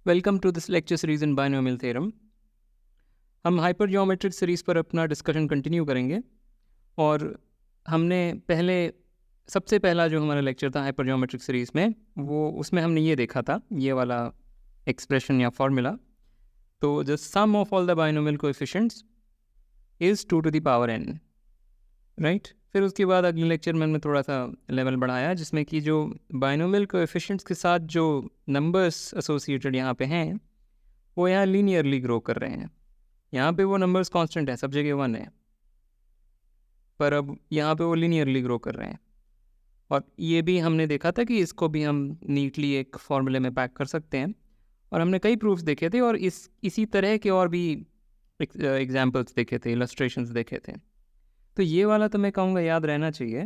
Welcome to this lecture series in binomial theorem. हम hyper geometric series पर अपना discussion continue करेंगे और हमने सबसे पहला जो हमारा लेक्चर था हाइपर जियोमेट्रिक सीरीज़ में उसमें हमने ये देखा था, ये वाला एक्सप्रेशन या फॉर्मूला। तो the sum of all the binomial coefficients is 2 to the power n, right. फिर उसके बाद अगले लेक्चर में हमने थोड़ा सा लेवल बढ़ाया जिसमें कि जो बायनोमियल कोएफिशिएंट्स के साथ जो नंबर्स एसोसिएटेड यहाँ पे हैं वो यहाँ लीनियरली ग्रो कर रहे हैं। यहाँ पे वो नंबर्स कांस्टेंट है, सब जगह 1 है, पर अब यहाँ पे वो लीनियरली ग्रो कर रहे हैं। और ये भी हमने देखा था कि इसको भी हम नीटली एक फॉर्मूले में पैक कर सकते हैं, और हमने कई प्रूफ्स देखे थे और इसी तरह के और भी एग्जाम्पल्स देखे थे, इलस्ट्रेशंस देखे थे। तो ये वाला तो मैं कहूँगा याद रहना चाहिए,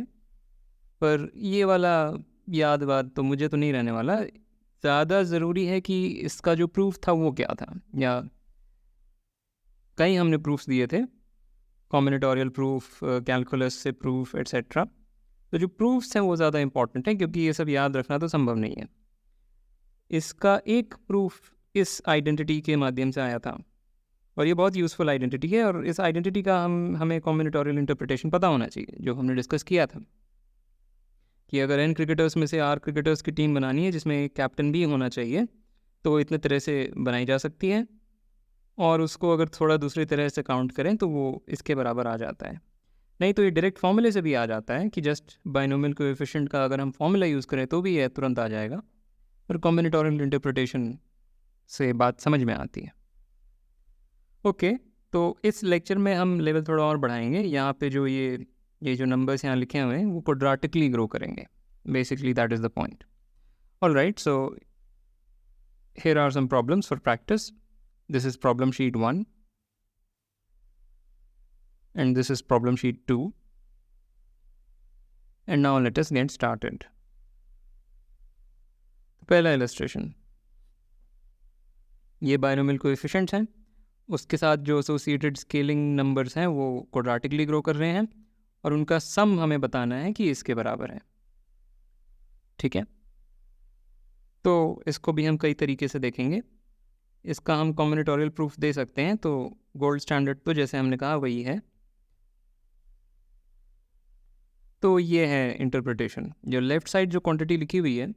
पर ये वाला याद तो मुझे तो नहीं रहने वाला। ज़्यादा ज़रूरी है कि इसका जो प्रूफ था वो क्या था, या कई हमने प्रूफ्स दिए थे, कॉम्बिनेटोरियल प्रूफ, कैलकुलस से प्रूफ एट्सेट्रा। तो जो प्रूफ्स हैं वो ज़्यादा इंपॉर्टेंट है क्योंकि ये सब याद रखना तो संभव नहीं है। इसका एक प्रूफ इस आइडेंटिटी के माध्यम से आया था और ये बहुत यूज़फुल आइडेंटिटी है, और इस आइडेंटिटी का हमें कॉम्बिनेटोरियल इंटरप्रिटेशन पता होना चाहिए, जो हमने डिस्कस किया था कि अगर n क्रिकेटर्स में से r क्रिकेटर्स की टीम बनानी है जिसमें एक कैप्टन भी होना चाहिए, तो वो इतने तरह से बनाई जा सकती है, और उसको अगर थोड़ा दूसरी तरह से काउंट करें तो वो इसके बराबर आ जाता है। नहीं तो ये डायरेक्ट फॉर्मूले से भी आ जाता है कि जस्ट बायनोमियल कोएफिशिएंट का अगर हम फॉर्मूला यूज़ करें तो भी ये तुरंत आ जाएगा, और कॉम्बिनेटोरियल इंटरप्रिटेशन से बात समझ में आती है। ओके, तो इस लेक्चर में हम लेवल थोड़ा और बढ़ाएंगे। यहाँ पे जो ये जो नंबर्स यहाँ लिखे हुए हैं वो क्वाड्रेटिकली ग्रो करेंगे, basically that is the point. All right, so here are some problems for practice. This is problem sheet 1 and this is problem sheet 2, and now let us get started. पहला illustration, ये binomial coefficients हैं, उसके साथ जो associated scaling numbers हैं वो क्वाड्रेटिकली grow कर रहे हैं, और उनका सम हमें बताना है कि इसके बराबर है। ठीक है, तो इसको भी हम कई तरीके से देखेंगे। इसका हम कॉम्बिनेटोरियल प्रूफ दे सकते हैं, तो गोल्ड स्टैंडर्ड तो जैसे हमने कहा वही है। तो ये है इंटरप्रिटेशन। जो लेफ़्ट साइड जो क्वांटिटी लिखी हुई है,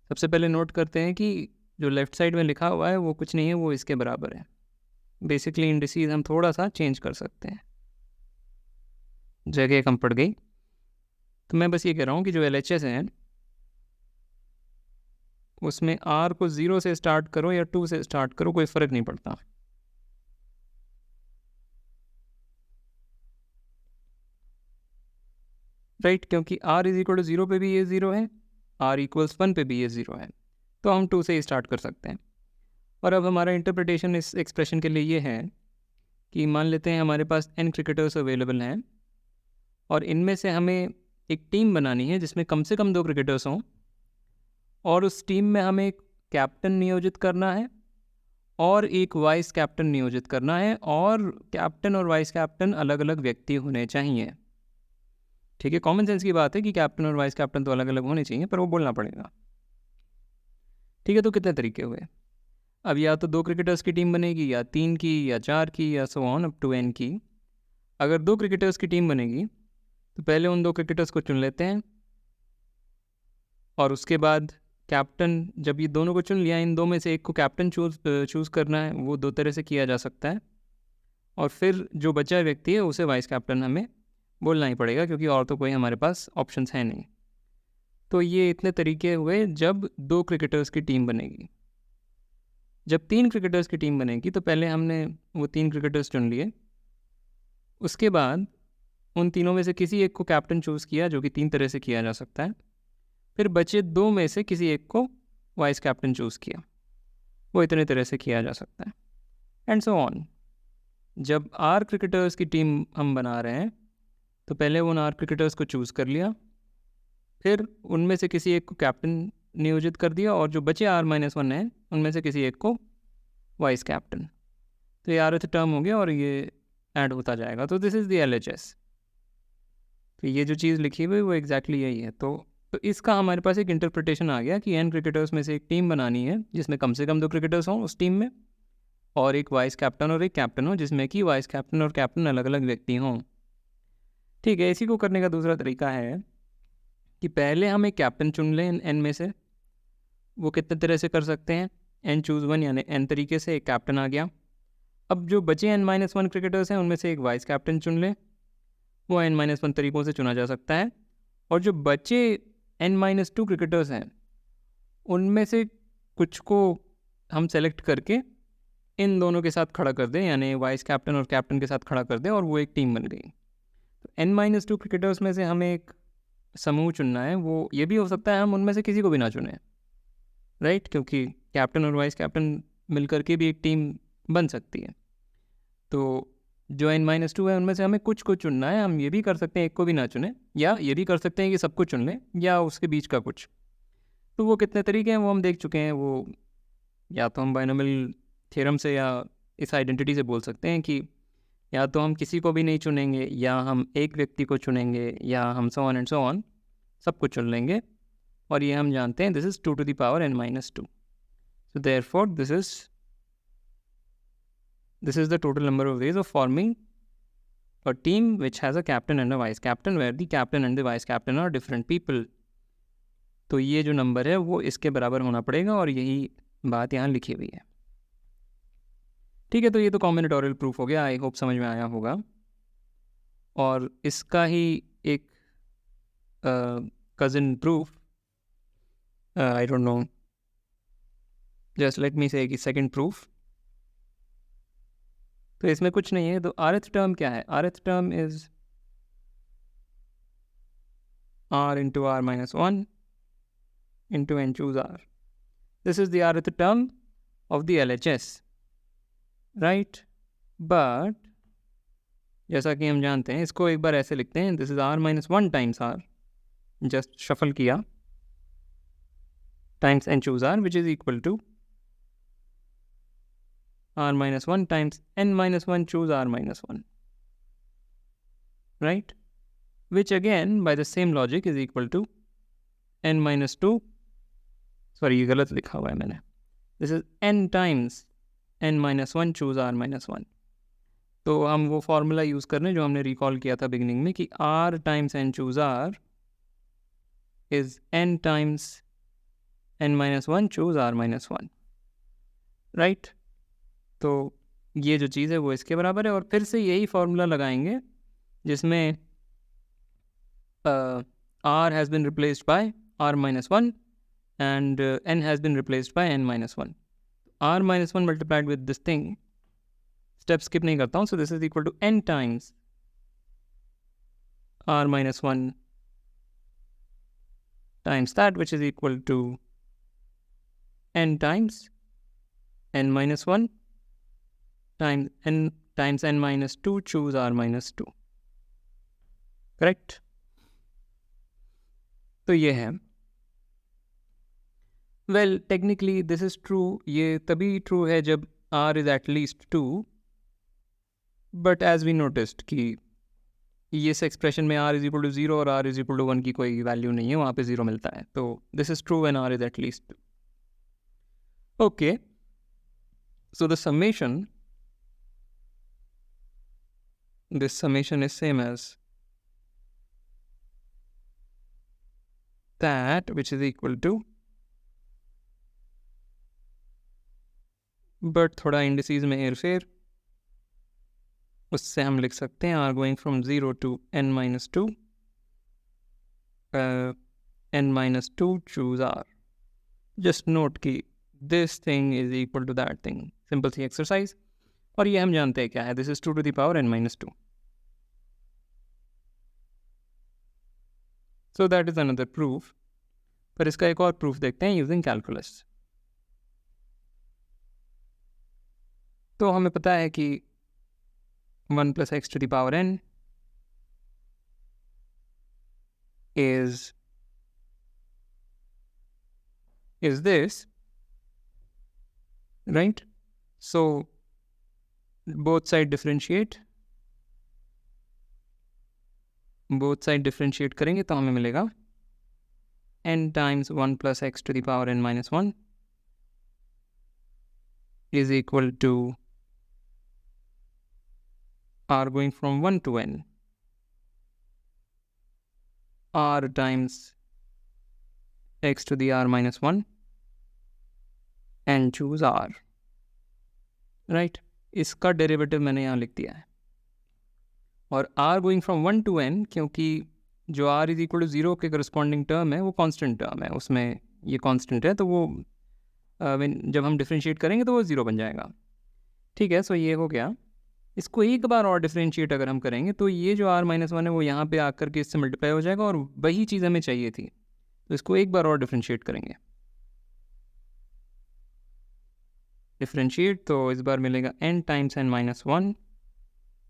सबसे पहले नोट करते हैं कि जो लेफ़्ट साइड में लिखा हुआ है वो कुछ नहीं है, वो इसके बराबर है। बेसिकली इंडिसेस हम थोड़ा सा चेंज कर सकते हैं, जगह कम पड़ गई। तो मैं बस ये कह रहा हूँ कि जो LHS हैं उसमें R को 0 से स्टार्ट करो या 2 से स्टार्ट करो, कोई फ़र्क नहीं पड़ता। राइट, क्योंकि R इज इक्वल टू 0 पे भी ये 0 है, R इक्वल्स 1 पे भी ये 0 है, तो हम 2 से ही स्टार्ट कर सकते हैं। और अब हमारा इंटरप्रिटेशन इस एक्सप्रेशन के लिए ये है कि मान लेते हैं हमारे पास n क्रिकेटर्स अवेलेबल हैं, और इनमें से हमें एक टीम बनानी है जिसमें कम से कम 2 क्रिकेटर्स हों, और उस टीम में हमें एक कैप्टन नियोजित करना है और एक वाइस कैप्टन नियोजित करना है, और कैप्टन और वाइस कैप्टन अलग अलग व्यक्ति होने चाहिए। ठीक है, कॉमन सेंस की बात है कि कैप्टन और वाइस कैप्टन तो अलग अलग होने चाहिए, पर वो बोलना पड़ेगा। ठीक है, तो कितने तरीके हुए? अब या तो 2 क्रिकेटर्स की टीम बनेगी, या 3 की, या 4 की, या so on up to n की। अगर 2 क्रिकेटर्स की टीम बनेगी तो पहले उन 2 क्रिकेटर्स को चुन लेते हैं, और उसके बाद कैप्टन, जब ये दोनों को चुन लिया, इन दो में से एक को कैप्टन चूज़ करना है। वो 2 तरह से किया जा सकता है, और फिर जो बचा व्यक्ति है उसे वाइस कैप्टन हमें बोलना ही पड़ेगा, क्योंकि और तो कोई हमारे पास ऑप्शंस हैं नहीं। तो ये इतने तरीके हुए जब 2 क्रिकेटर्स की टीम बनेगी। जब 3 क्रिकेटर्स की टीम बनेगी तो पहले हमने वो 3 क्रिकेटर्स चुन लिए, उसके बाद उन तीनों में से किसी एक को कैप्टन चूज़ किया, जो कि 3 तरह से किया जा सकता है। फिर बचे 2 में से किसी एक को वाइस कैप्टन चूज़ किया, वो इतने तरह से किया जा सकता है, एंड सो ऑन। जब R क्रिकेटर्स की टीम हम बना रहे हैं तो पहले उन R क्रिकेटर्स को चूज़ कर लिया, फिर उनमें से किसी एक को कैप्टन नियोजित कर दिया, और जो बचे R-1 हैं उनमें से किसी एक को वाइस कैप्टन। तो ये rth टर्म हो गया और ये ऐड होता जाएगा। तो दिस इज़ द LHS। तो ये जो चीज़ लिखी हुई वो एग्जैक्टली यही है। तो तो इसका हमारे पास एक इंटरप्रिटेशन आ गया कि एन क्रिकेटर्स में से एक टीम बनानी है जिसमें कम से कम 2 क्रिकेटर्स हों उस टीम में, और एक वाइस कैप्टन और एक कैप्टन हो जिसमें कि वाइस कैप्टन और कैप्टन अलग अलग व्यक्ति हों। ठीक है, इसी को करने का दूसरा तरीका है कि पहले हम एक कैप्टन चुन लें एन में से। वो कितने तरह से कर सकते हैं, एन चूज़ 1 यानी एन तरीके से एक कैप्टन आ गया। अब जो बचे n-1 क्रिकेटर्स हैं उनमें से एक वाइस कैप्टन चुन लें, वो n-1 तरीक़ों से चुना जा सकता है। और जो बचे n-2 क्रिकेटर्स हैं उनमें से कुछ को हम सेलेक्ट करके इन दोनों के साथ खड़ा कर दें, यानी वाइस कैप्टन और कैप्टन के साथ खड़ा कर दें, और वो एक टीम बन गई। तो n-2 क्रिकेटर्स में से हमें एक समूह चुनना है। वो ये भी हो सकता है हम उनमें से किसी को भी ना चुनें, राइट, क्योंकि कैप्टन और वाइस कैप्टन मिलकर के भी एक टीम बन सकती है। तो जो n-2 है उनमें से हमें कुछ को चुनना है। हम ये भी कर सकते हैं एक को भी ना चुनें, या ये भी कर सकते हैं कि सबको चुन लें, या उसके बीच का कुछ। तो वो कितने तरीके हैं वो हम देख चुके हैं। वो या तो हम बाइनोमियल थ्योरम से या इस आइडेंटिटी से बोल सकते हैं कि या तो हम किसी को भी नहीं चुनेंगे, या हम एक व्यक्ति को चुनेंगे, या हम so on and so on सबको चुन लेंगे। और ये हम जानते हैं this is 2 to the power n-2. So therefore this is the total number of ways of forming a team which has a captain and a vice captain, where the captain and the vice captain are different people. तो ये जो number है वो इसके बराबर होना पड़ेगा, और यही बात यहाँ लिखी हुई है। ठीक है, तो ये तो कॉम्बिनेटोरियल प्रूफ हो गया। आई होप समझ में आया होगा। और इसका ही एक cousin proof, I don't know, just let me से कि सेकंड प्रूफ। तो इसमें कुछ नहीं है। तो rth टर्म क्या है? rth term is r into r-1 into n choose r. This is the rth term of the LHS, right? But जैसा कि हम जानते हैं, इसको एक बार ऐसे लिखते हैं, this is r-1 times r, just shuffle किया, times n choose r, which is equal to r-1 times n-1 choose r-1, right? Which again by the same logic is equal to n-2, sorry ये गलत लिखा हुआ है मैंने, this is n times n-1 choose r-1। तो हम वो formula use कर रहे हैं जो हमने रिकॉल किया था बिगिनिंग में कि r times n choose r is n times n-1 choose r-1, right? तो ये जो चीज़ है वो इसके बराबर है। और फिर से यही फार्मूला लगाएंगे जिसमें r has been replaced by r-1 and n has been replaced by n-1. r-1 multiplied with this thing, step skip नहीं करता हूँ, so this is equal to n times r-1 times that, which is equal to n times n-1 times n-2 choose r-2, correct? तो ये है। Well technically this is true. ये तभी true है जब r is at least 2, but as we noticed कि इस expression में r इज इक्वल टू 0 और r इज इक्वल टू 1 की कोई वैल्यू नहीं है, वहाँ पे 0 मिलता है। तो this is true when r is at least 2. Okay, so the summation, this summation is same as that, which is equal to, but थोड़ा इंडिसेस में हेरफेर, उससे हम लिख सकते हैं r going from 0 to n-2, n-2 choose r. Just note कि this thing is equal to that thing, simple सी एक्सरसाइज। और ये हम जानते हैं क्या है, this is 2 to the power n-2. So that is another proof. पर इसका एक और प्रूफ देखते हैं यूजिंग कैलकुलस। तो हमें पता है कि 1 plus x to the power n is this, right? So both side differentiate करेंगे तो हमें मिलेगा n times 1 plus x to the power n minus 1 is equal to r going from 1 to n, r times x to the r minus 1 and choose r, right? इसका derivative मैंने यहाँ लिख दिया है। और r going from 1 to n, क्योंकि जो r is equal to 0 के करस्पॉन्डिंग टर्म है वो कांस्टेंट टर्म है, उसमें ये कांस्टेंट है, तो वो जब हम डिफरेंशिएट करेंगे तो वो 0 बन जाएगा। ठीक है, सो ये हो गया। इसको एक बार और डिफरेंशिएट अगर हम करेंगे तो ये जो r माइनस 1 है वो यहाँ पे आकर के इससे मल्टीप्लाई हो जाएगा, और वही चीज़ हमें चाहिए थी, तो इसको एक बार और डिफरेंशिएट करेंगे। डिफरेंशिएट तो इस बार मिलेगा n times n minus 1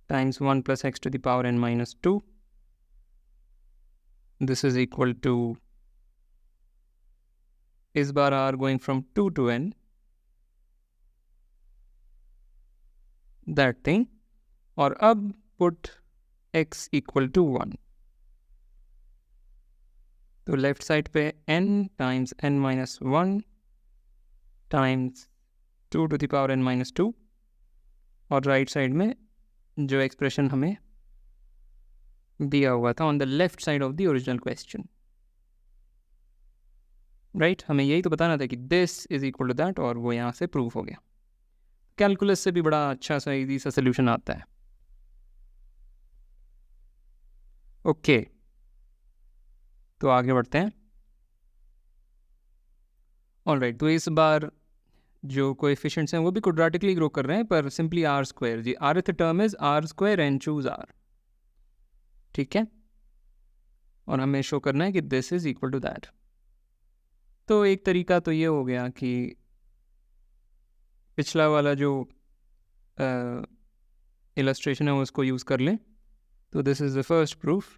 times 1 plus X to the power n minus 2, this is equal to, इस बार r going from 2 to n, that thing, और अब पुट x इक्वल टू 1, तो लेफ्ट साइड पे n times n minus 1 times 2 to the power n minus 2, और right side में जो expression हमें दिया हुआ था on the left side of the original question, right? हमें यही तो बताना था कि this is equal to that, और वो यहाँ से प्रूफ हो गया। कैलकुलस से भी बड़ा अच्छा सा इजी सा सोल्यूशन आता है। ओके, तो आगे बढ़ते हैं। ऑलराइट, तो इस बार जो कोएफिशिएंट्स हैं वो भी क्वाड्रेटिकली ग्रो कर रहे हैं, पर सिंपली आर स्क्वायर, जी rth term is R square and choose R, ठीक है? और हमें शो करना है कि this is equal to that. तो एक तरीका तो ये हो गया कि पिछला वाला जो इलस्ट्रेशन है वो उसको यूज़ कर लें। तो this is the first proof.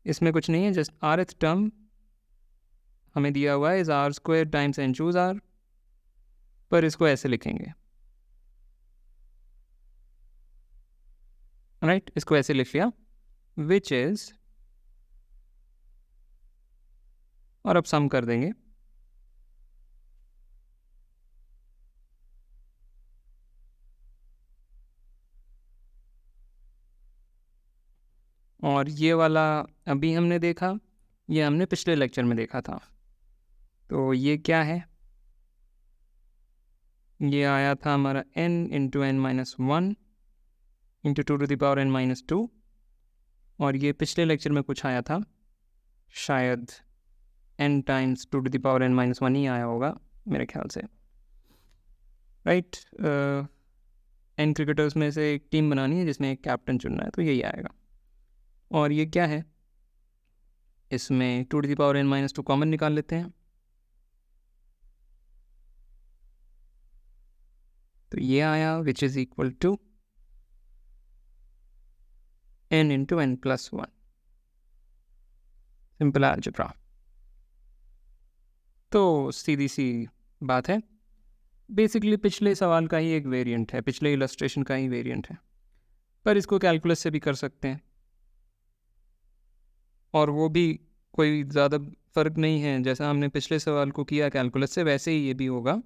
इसमें कुछ नहीं है, जस्ट rth टर्म हमें दिया हुआ है is R square times N choose R, पर इसको ऐसे लिखेंगे, राइट? इसको ऐसे लिख लिया, विच इज, और अब सम कर देंगे। और ये वाला अभी हमने देखा, ये हमने पिछले लेक्चर में देखा था। तो ये क्या है? ये आया था हमारा n into N minus 1 into 2 to the power n minus 2, और ये पिछले लेक्चर में कुछ आया था, शायद n times 2 to the power n minus 1 ही आया होगा मेरे ख्याल से, राइट? n क्रिकेटर्स में से एक टीम बनानी है जिसमें एक कैप्टन चुनना है, तो यही आएगा। और ये क्या है? इसमें 2 to the power n minus 2 common निकाल लेते हैं, तो ये आया which is equal to n into N plus 1, simple algebra. तो सीधी सी बात है, बेसिकली पिछले सवाल का ही एक वेरिएंट है, पिछले इलस्ट्रेशन का ही वेरिएंट है, पर इसको कैलकुलस से भी कर सकते हैं, और वो भी कोई ज़्यादा फ़र्क नहीं है, जैसा हमने पिछले सवाल को किया कैलकुलस से वैसे ही ये भी होगा।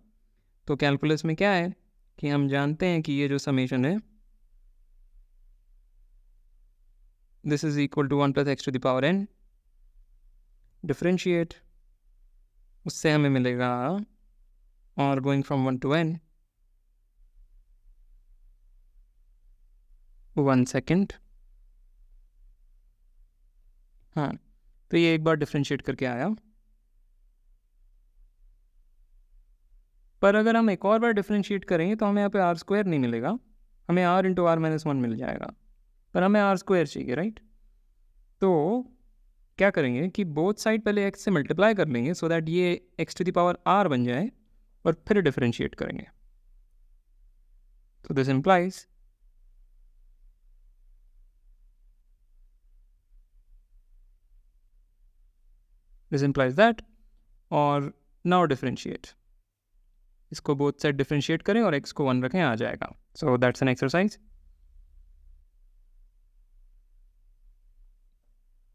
तो कैलकुलस में क्या है कि हम जानते हैं कि ये जो समेशन है, this is equal to 1 plus X to the power n, differentiate, उससे हमें मिलेगा r going from 1 to n, 1 second, हाँ, तो ये एक बार डिफरेंशिएट करके आया। पर अगर हम एक और बार डिफरेंशिएट करेंगे तो हमें यहाँ पे आर स्क्वायर नहीं मिलेगा, हमें r इंटू आर माइनस 1 मिल जाएगा, पर हमें आर स्क्वायर चाहिए, राइट? तो क्या करेंगे कि बोथ साइड पहले x से मल्टीप्लाई कर लेंगे सो दैट ये x to the power r बन जाए, और फिर डिफरेंशिएट करेंगे। तो दिस इम्प्लाइज दैट, और नाउ डिफरेंशिएट, इसको बोथ साइड डिफरेंशिएट करें और x को 1 रखें, आ जाएगा। So that's an exercise.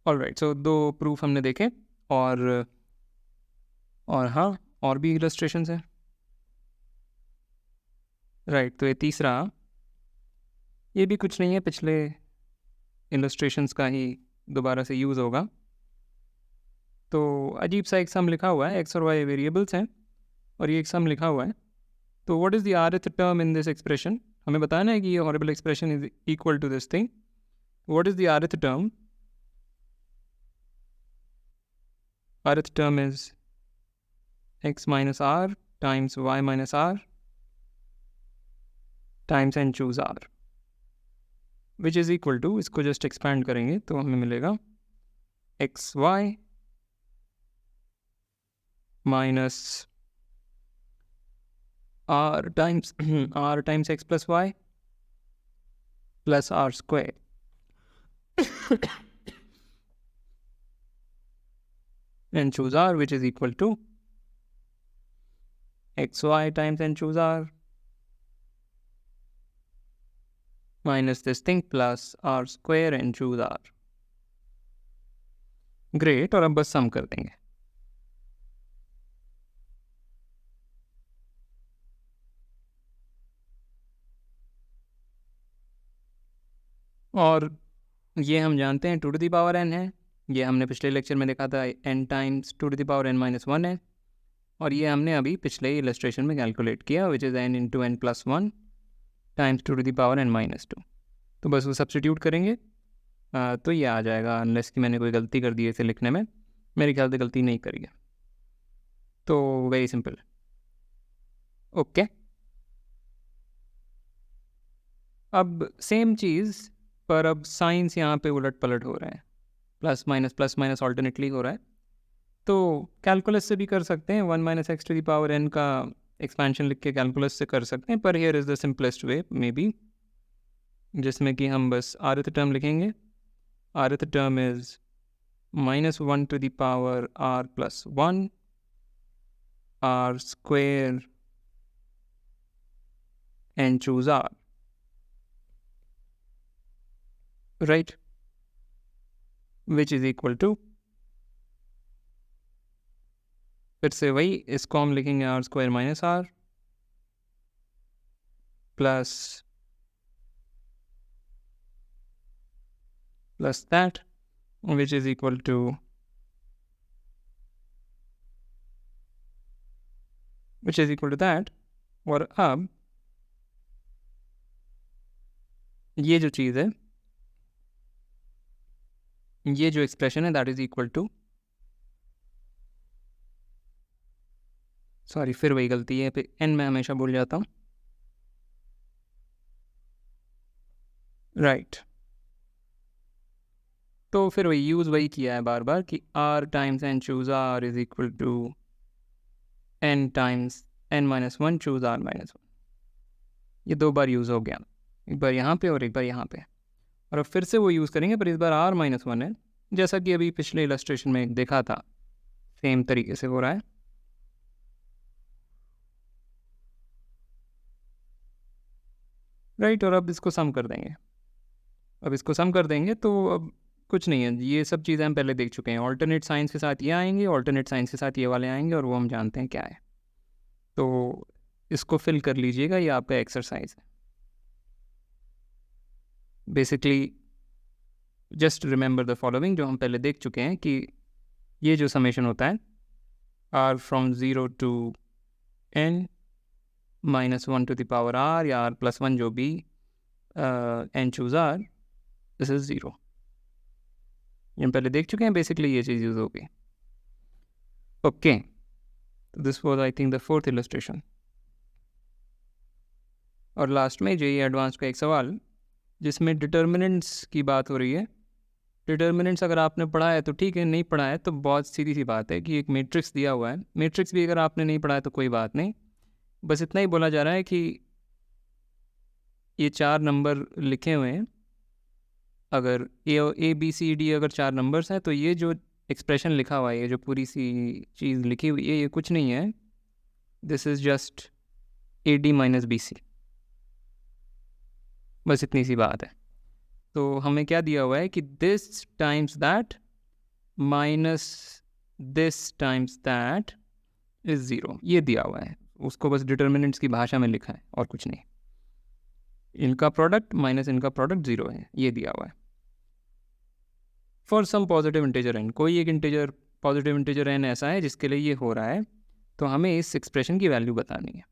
Alright, so 2 proof हमने देखे और हाँ, और भी इलस्ट्रेशंस हैं। राइट, तो ये तीसरा, ये भी कुछ नहीं है, पिछले इलस्ट्रेशंस का ही दोबारा से यूज़ होगा। तो अजीब सा एक सम लिखा हुआ है, एक्स और वाई वेरिएबल्स हैं और ये एक सम लिखा हुआ है। तो what is the rth term in this expression? हमें बताना है कि ये horrible expression is equal to this thing. What is the rth term? rth term is x minus r times y minus r times n choose r, which is equal to, इसको just expand करेंगे तो हमें मिलेगा X Y minus r times x plus y plus r square and choose r, which is equal to xy times n choose r minus this thing plus r square and choose r. Great, और अब बस सम कर देंगे। और ये हम जानते हैं 2 to the power n है, ये हमने पिछले लेक्चर में देखा था n times 2 to the power n minus 1 है, और ये हमने अभी पिछले इलस्ट्रेशन में कैलकुलेट किया, which is n into n plus 1 times 2 to the power n minus 2। तो बस वो सब्स्टिट्यूट करेंगे तो ये आ जाएगा, अनलेस कि मैंने कोई गलती कर दी है इसे लिखने में। मेरे ख्याल से गलती नहीं करी है, तो वेरी सिंपल। ओके, अब सेम चीज़ पर अब साइंस यहाँ पे उलट पलट हो रहे हैं, प्लस माइनस ऑल्टरनेटली हो रहा है। तो कैलकुलस से भी कर सकते हैं, 1 minus X to the power n का एक्सपेंशन लिख के कैलकुलस से कर सकते हैं, पर here is the simplest way may be, जिसमें कि हम बस rth टर्म लिखेंगे। rth term is -1 to the power r plus 1 r square and choose r, right, which is equal to, फिर से वही, इसको हम लिखेंगे r square minus r plus that, which is equal to that। और अब ये जो चीज़ है, ये जो एक्सप्रेशन है, that is equal to, sorry फिर वही गलती है, पे n मैं हमेशा भूल जाता हूँ, राइट। तो फिर वही यूज़ वही किया है बार बार कि r times n choose r is equal to n times n minus 1 choose r minus 1। ये 2 बार यूज़ हो गया, एक बार यहाँ पे और एक बार यहाँ पे, और अब फिर से वो यूज़ करेंगे, पर इस बार r माइनस 1 है, जैसा कि अभी पिछले इलस्ट्रेशन में देखा था, सेम तरीके से हो रहा है। राइट, और अब इसको सम कर देंगे। तो अब कुछ नहीं है, ये सब चीज़ें हम पहले देख चुके हैं। ऑल्टरनेट साइंस के साथ ये आएंगे, ऑल्टरनेट साइंस के साथ ये वाले आएंगे, और वो हम जानते हैं क्या है। तो इसको फिल कर लीजिएगा, ये आपका एक्सरसाइज है। Basically just remember the following, जो हम पहले देख चुके हैं कि ये जो समेशन होता है r from 0 to n minus 1 to the power r या r प्लस 1, जो भी n choose r, this is 0। ये हम पहले देख चुके हैं, बेसिकली ये चीज़ यूज होगी। Okay, this was I think the 4th illustration. और लास्ट में जेईई एडवांस का एक सवाल जिसमें डिटर्मिनेंट्स की बात हो रही है। डिटर्मिनेंट्स अगर आपने पढ़ा है तो ठीक है, नहीं पढ़ा है तो बहुत सीधी सी बात है कि एक मैट्रिक्स दिया हुआ है, मैट्रिक्स भी अगर आपने नहीं पढ़ा है तो कोई बात नहीं, बस इतना ही बोला जा रहा है कि ये 4 नंबर लिखे हुए हैं, अगर ए बी सी डी अगर 4 नंबर्स हैं, तो ये जो एक्सप्रेशन लिखा हुआ है, ये जो पूरी सी चीज़ लिखी हुई है, ये कुछ नहीं है, this is just A D minus B C, बस इतनी सी बात है। तो हमें क्या दिया हुआ है कि this times that minus this times that is 0, ये दिया हुआ है, उसको बस डिटर्मिनेंट्स की भाषा में लिखा है और कुछ नहीं। इनका प्रोडक्ट माइनस इनका प्रोडक्ट 0 है, ये दिया हुआ है। For some positive integer n, कोई एक इंटीजर पॉजिटिव इंटीजर n ऐसा है जिसके लिए ये हो रहा है, तो हमें इस एक्सप्रेशन की वैल्यू बतानी है।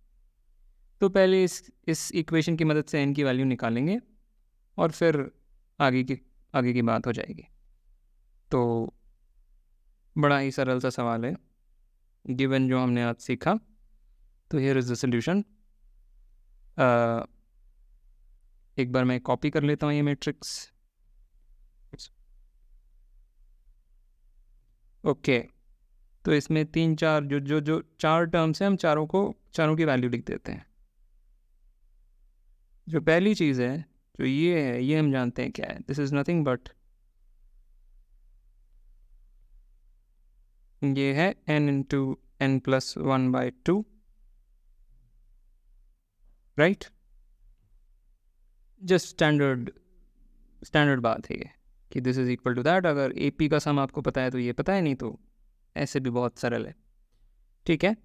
तो पहले इस इक्वेशन की मदद से n की वैल्यू निकालेंगे और फिर आगे की बात हो जाएगी। तो बड़ा ही सरल सा सवाल है, गिवन जो हमने आज सीखा। तो हियर इज़ द सॉल्यूशन। एक बार मैं कॉपी कर लेता हूँ ये मैट्रिक्स। ओके, तो इसमें 3-4 जो 4 टर्म्स हैं, हम चारों की वैल्यू लिख देते हैं। जो पहली चीज़ है, जो ये है, ये हम जानते हैं क्या है। दिस इज़ नथिंग बट ये है n into n+1/2, right. Just standard बात है ये कि this is equal to that. अगर AP का सम आपको पता है तो ये पता है, नहीं तो ऐसे भी बहुत सरल है। ठीक है,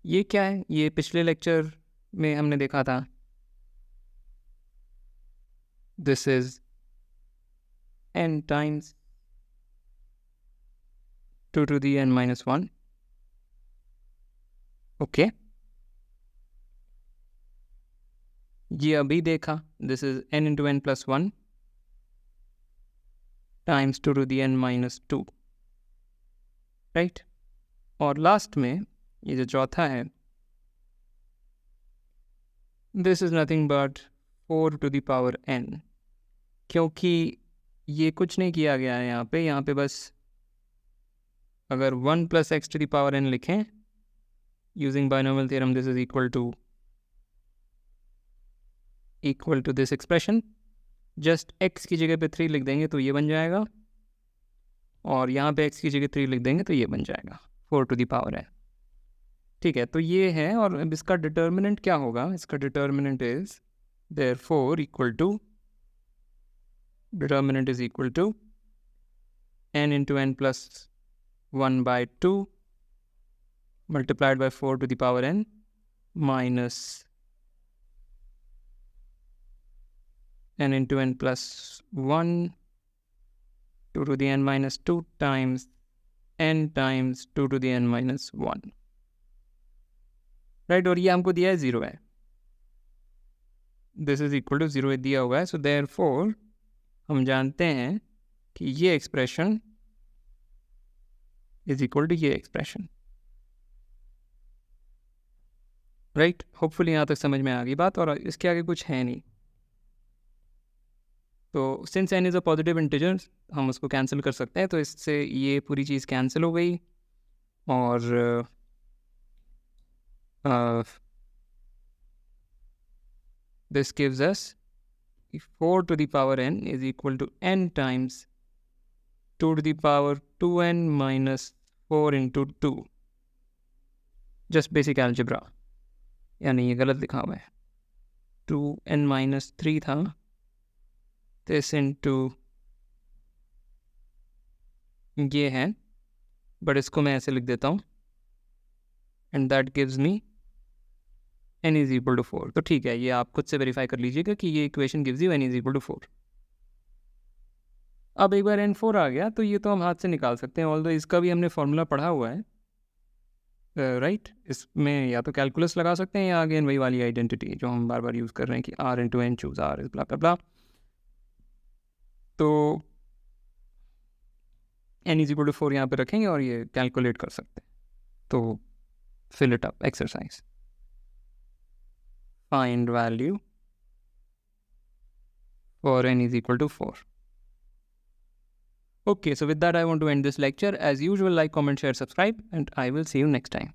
ये क्या है? ये पिछले लेक्चर में हमने देखा था। This is n times 2 to the n-1। Okay, ये अभी देखा, this is n into n+1 times 2 to the n-2, right. और लास्ट में ये जो चौथा है, this is nothing but 4 to the power n, क्योंकि ये कुछ नहीं किया गया है यहाँ पे बस अगर 1 + x to the power n लिखें using binomial theorem, this is equal to this expression. Just x की जगह पे 3 लिख देंगे तो ये बन जाएगा, और यहाँ पे x की जगह 3 लिख देंगे तो ये बन जाएगा 4 to the power n। ठीक है, तो ये है। और अब इसका डिटर्मिनेंट क्या होगा? इसका determinant is therefore determinant is equal to n into n+1/2 multiplied by 4 to the power n minus n into n+1 2 to the n-2 times n times 2 to the n-1, right. और ये हमको दिया है 0 है, this is equal to 0 दिया हुआ है। So therefore हम जानते हैं कि ये एक्सप्रेशन इज इक्वल टू ये एक्सप्रेशन, राइट। होपफुली यहाँ तक समझ में आ गई बात, और इसके आगे कुछ है नहीं। तो since n is a positive integer, हम उसको कैंसिल कर सकते हैं, तो इससे ये पूरी चीज़ कैंसिल हो गई। और this gives us 4 to the power n is equal to n times 2 to the power 2n minus 4 into 2। Just basic algebra, यानी ये गलत लिखा हुआ है, 2n-3 था, दिस इंटू ये है, बट इसको मैं ऐसे लिख देता हूँ, and that gives me n is equal to 4। तो ठीक है, ये आप खुद से वेरीफाई कर लीजिएगा कि ये equation gives you n is equal to 4। अब एक बार n4 आ गया तो ये तो हम हाथ से निकाल सकते हैं, ऑल्दो इसका भी हमने फॉर्मूला पढ़ा हुआ है, राइट। इसमें या तो कैलकुलस लगा सकते हैं, या अगेन वही वाली आइडेंटिटी जो हम बार बार यूज़ कर रहे हैं कि r into n choose r is blah blah blah. तो n इज इक्वल टू 4 यहाँ पे रखेंगे और ये कैलकुलेट कर सकते हैं। तो fill it up exercise, find value for n is equal to 4. Okay, so with that I want to end this lecture. As usual, like, comment, share, subscribe, and I will see you next time.